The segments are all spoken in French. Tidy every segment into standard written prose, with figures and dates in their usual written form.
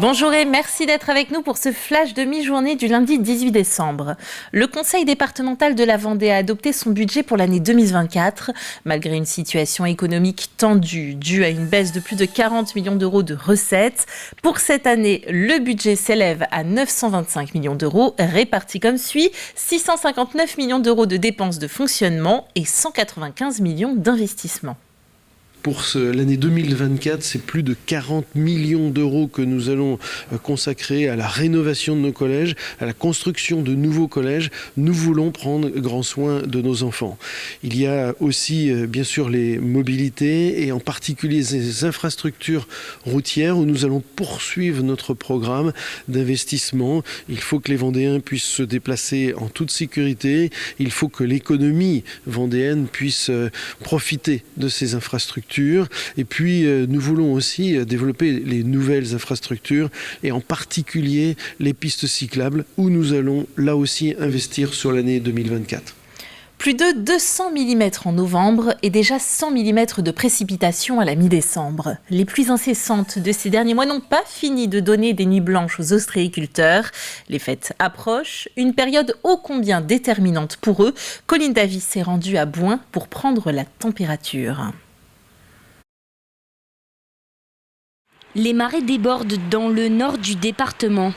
Bonjour et merci d'être avec nous pour ce flash de mi-journée du lundi 18 décembre. Le Conseil départemental de la Vendée a adopté son budget pour l'année 2024. Malgré une situation économique tendue due à une baisse de plus de 40 millions d'euros de recettes, pour cette année, le budget s'élève à 925 millions d'euros, répartis comme suit: 659 millions d'euros de dépenses de fonctionnement et 195 millions d'investissements. Pour l'année 2024, c'est plus de 40 millions d'euros que nous allons consacrer à la rénovation de nos collèges, à la construction de nouveaux collèges. Nous voulons prendre grand soin de nos enfants. Il y a aussi, bien sûr, les mobilités et en particulier les infrastructures routières où nous allons poursuivre notre programme d'investissement. Il faut que les Vendéens puissent se déplacer en toute sécurité. Il faut que l'économie vendéenne puisse profiter de ces infrastructures. Et puis, nous voulons aussi développer les nouvelles infrastructures et en particulier les pistes cyclables où nous allons là aussi investir sur l'année 2024. Plus de 200 mm en novembre et déjà 100 mm de précipitations à la mi-décembre. Les pluies incessantes de ces derniers mois n'ont pas fini de donner des nuits blanches aux ostréiculteurs. Les fêtes approchent, une période ô combien déterminante pour eux. Colline Davis s'est rendue à Bouin pour prendre la température. Les marais débordent dans le nord du département.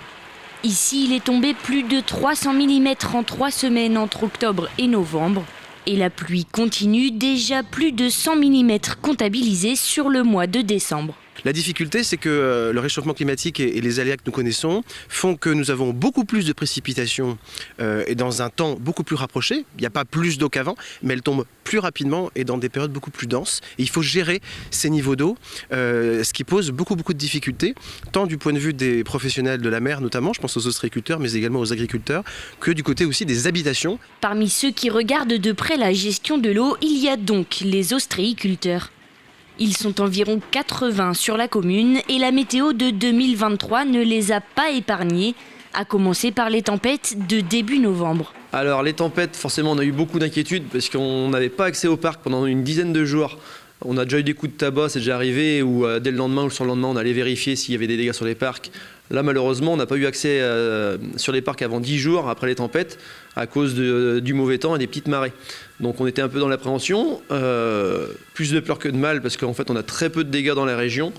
Ici, il est tombé plus de 300 mm en 3 semaines entre octobre et novembre. Et la pluie continue, déjà plus de 100 mm comptabilisés sur le mois de décembre. La difficulté, c'est que le réchauffement climatique et les aléas que nous connaissons font que nous avons beaucoup plus de précipitations et dans un temps beaucoup plus rapproché. Il n'y a pas plus d'eau qu'avant, mais elle tombe plus rapidement et dans des périodes beaucoup plus denses. Et il faut gérer ces niveaux d'eau, ce qui pose beaucoup de difficultés, tant du point de vue des professionnels de la mer notamment, je pense aux ostréiculteurs, mais également aux agriculteurs, que du côté aussi des habitations. Parmi ceux qui regardent de près la gestion de l'eau, il y a donc les ostréiculteurs. Ils sont environ 80 sur la commune et la météo de 2023 ne les a pas épargnés, à commencer par les tempêtes de début novembre. Alors les tempêtes, forcément on a eu beaucoup d'inquiétudes parce qu'on n'avait pas accès au parc pendant une dizaine de jours. On a déjà eu des coups de tabac, c'est déjà arrivé, où dès le lendemain ou sur le lendemain on allait vérifier s'il y avait des dégâts sur les parcs. Là malheureusement on n'a pas eu accès sur les parcs avant 10 jours après les tempêtes à cause du mauvais temps et des petites marées. Donc on était un peu dans l'appréhension, plus de peur que de mal parce qu'en fait on a très peu de dégâts dans la région.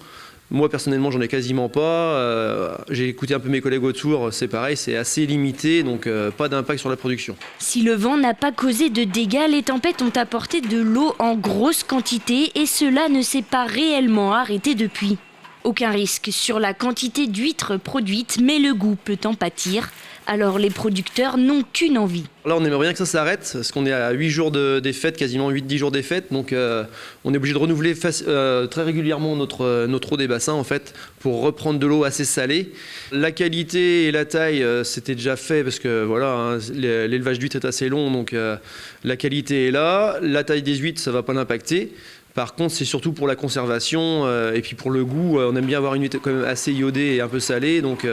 Moi personnellement j'en ai quasiment pas, j'ai écouté un peu mes collègues autour, c'est pareil, c'est assez limité donc pas d'impact sur la production. Si le vent n'a pas causé de dégâts, les tempêtes ont apporté de l'eau en grosse quantité et cela ne s'est pas réellement arrêté depuis. Aucun risque sur la quantité d'huîtres produites, mais le goût peut en pâtir. Alors les producteurs n'ont qu'une envie. Là on aimerait bien que ça s'arrête, parce qu'on est à 8 jours des fêtes, quasiment 8-10 jours des fêtes, donc on est obligé de renouveler très régulièrement notre eau des bassins en fait, pour reprendre de l'eau assez salée. La qualité et la taille, c'était déjà fait, parce que voilà, hein, l'élevage d'huîtres est assez long, donc la qualité est là, la taille des huîtres ça ne va pas l'impacter. Par contre, c'est surtout pour la conservation et puis pour le goût. On aime bien avoir une huître quand même assez iodée et un peu salée, donc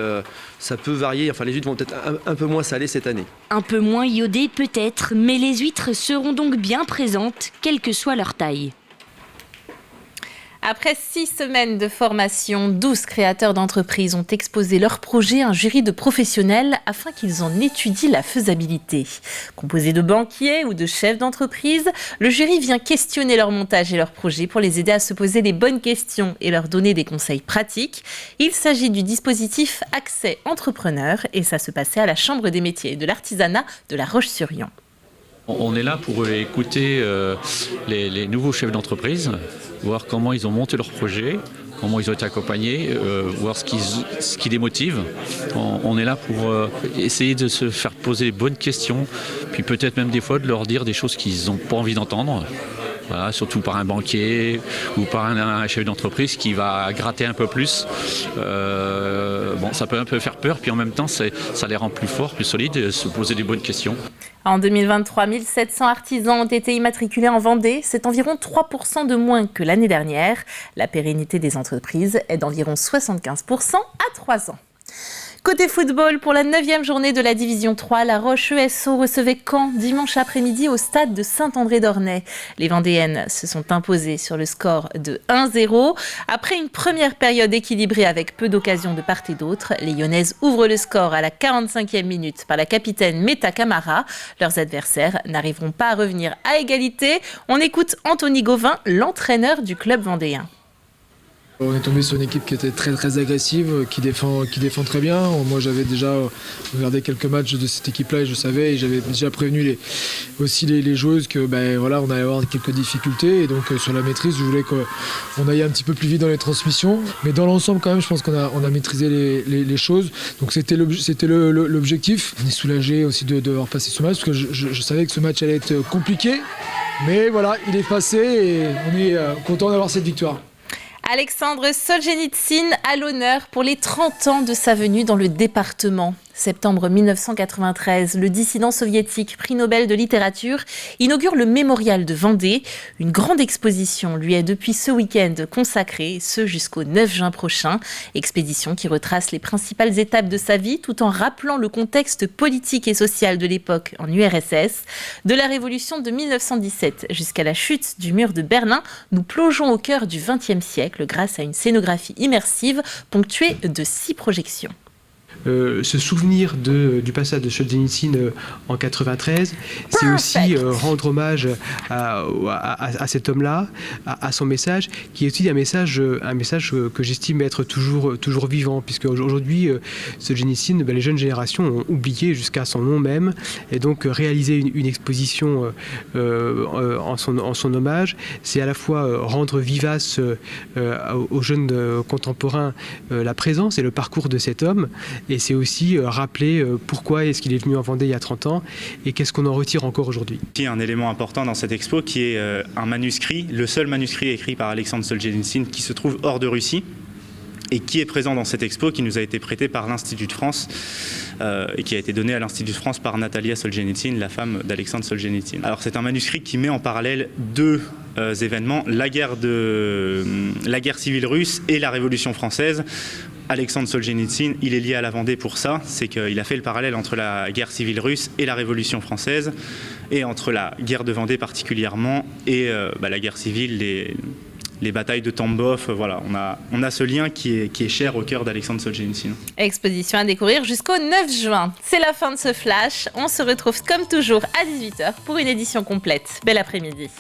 ça peut varier. Enfin, les huîtres vont peut-être un peu moins salées cette année. Un peu moins iodées peut-être, mais les huîtres seront donc bien présentes, quelle que soit leur taille. Après 6 semaines de formation, 12 créateurs d'entreprises ont exposé leur projet à un jury de professionnels afin qu'ils en étudient la faisabilité. Composé de banquiers ou de chefs d'entreprise, le jury vient questionner leur montage et leur projet pour les aider à se poser les bonnes questions et leur donner des conseils pratiques. Il s'agit du dispositif Accès Entrepreneur et ça se passait à la Chambre des métiers et de l'artisanat de La Roche-sur-Yon. On est là pour écouter les nouveaux chefs d'entreprise, voir comment ils ont monté leur projet, comment ils ont été accompagnés, voir ce qui les motive. On est là pour essayer de se faire poser les bonnes questions, puis peut-être même des fois de leur dire des choses qu'ils n'ont pas envie d'entendre. Voilà, surtout par un banquier ou par un chef d'entreprise qui va gratter un peu plus. Ça peut un peu faire peur, puis en même temps, ça les rend plus forts, plus solides, se poser des bonnes questions. En 2023, 1700 artisans ont été immatriculés en Vendée. C'est environ 3% de moins que l'année dernière. La pérennité des entreprises est d'environ 75% à 3 ans. Côté football, pour la 9e journée de la Division 3, la Roche ESO recevait Caen dimanche après-midi au stade de Saint-André-d'Ornay. Les Vendéennes se sont imposées sur le score de 1-0. Après une première période équilibrée avec peu d'occasions de part et d'autre, les Lyonnaises ouvrent le score à la 45e minute par la capitaine Meta Camara. Leurs adversaires n'arriveront pas à revenir à égalité. On écoute Anthony Gauvin, l'entraîneur du club vendéen. On est tombé sur une équipe qui était très agressive, qui défend très bien. Moi j'avais déjà regardé quelques matchs de cette équipe-là et je savais, et j'avais déjà prévenu les joueuses que on allait avoir quelques difficultés. Et donc sur la maîtrise, je voulais qu'on aille un petit peu plus vite dans les transmissions. Mais dans l'ensemble quand même, je pense qu'on a maîtrisé les choses. Donc c'était l'objectif. On est soulagé aussi de devoir passer ce match parce que je savais que ce match allait être compliqué. Mais voilà, il est passé et on est content d'avoir cette victoire. Alexandre Solzhenitsyn à l'honneur pour les 30 ans de sa venue dans le département. Septembre 1993, le dissident soviétique, prix Nobel de littérature, inaugure le mémorial de Vendée. Une grande exposition lui est depuis ce week-end consacrée, ce jusqu'au 9 juin prochain. Expédition qui retrace les principales étapes de sa vie tout en rappelant le contexte politique et social de l'époque en URSS. De la révolution de 1917 jusqu'à la chute du mur de Berlin, nous plongeons au cœur du XXe siècle grâce à une scénographie immersive ponctuée de 6 projections. Se souvenir du passage de Solzhenitsyn en 93, c'est aussi rendre hommage à cet homme-là, à son message, qui est aussi un message que j'estime être toujours vivant, puisque aujourd'hui, Solzhenitsyn, les jeunes générations ont oublié jusqu'à son nom même, et donc réaliser une exposition en son hommage, c'est à la fois rendre vivace aux jeunes contemporains la présence et le parcours de cet homme, et c'est aussi rappeler pourquoi est-ce qu'il est venu en Vendée il y a 30 ans et qu'est-ce qu'on en retire encore aujourd'hui. Il y a un élément important dans cette expo qui est un manuscrit, le seul manuscrit écrit par Alexandre Solzhenitsyn qui se trouve hors de Russie et qui est présent dans cette expo, qui nous a été prêté par l'Institut de France et qui a été donné à l'Institut de France par Natalia Solzhenitsyn, la femme d'Alexandre Solzhenitsyn. Alors c'est un manuscrit qui met en parallèle deux événements, la guerre civile russe et la Révolution française. Alexandre Solzhenitsyn, il est lié à la Vendée pour ça, c'est qu'il a fait le parallèle entre la guerre civile russe et la Révolution française, et entre la guerre de Vendée particulièrement et la guerre civile, les batailles de Tambov. Voilà, on a ce lien qui est cher au cœur d'Alexandre Solzhenitsyn. Exposition à découvrir jusqu'au 9 juin. C'est la fin de ce flash. On se retrouve comme toujours à 18h pour une édition complète. Bel après-midi.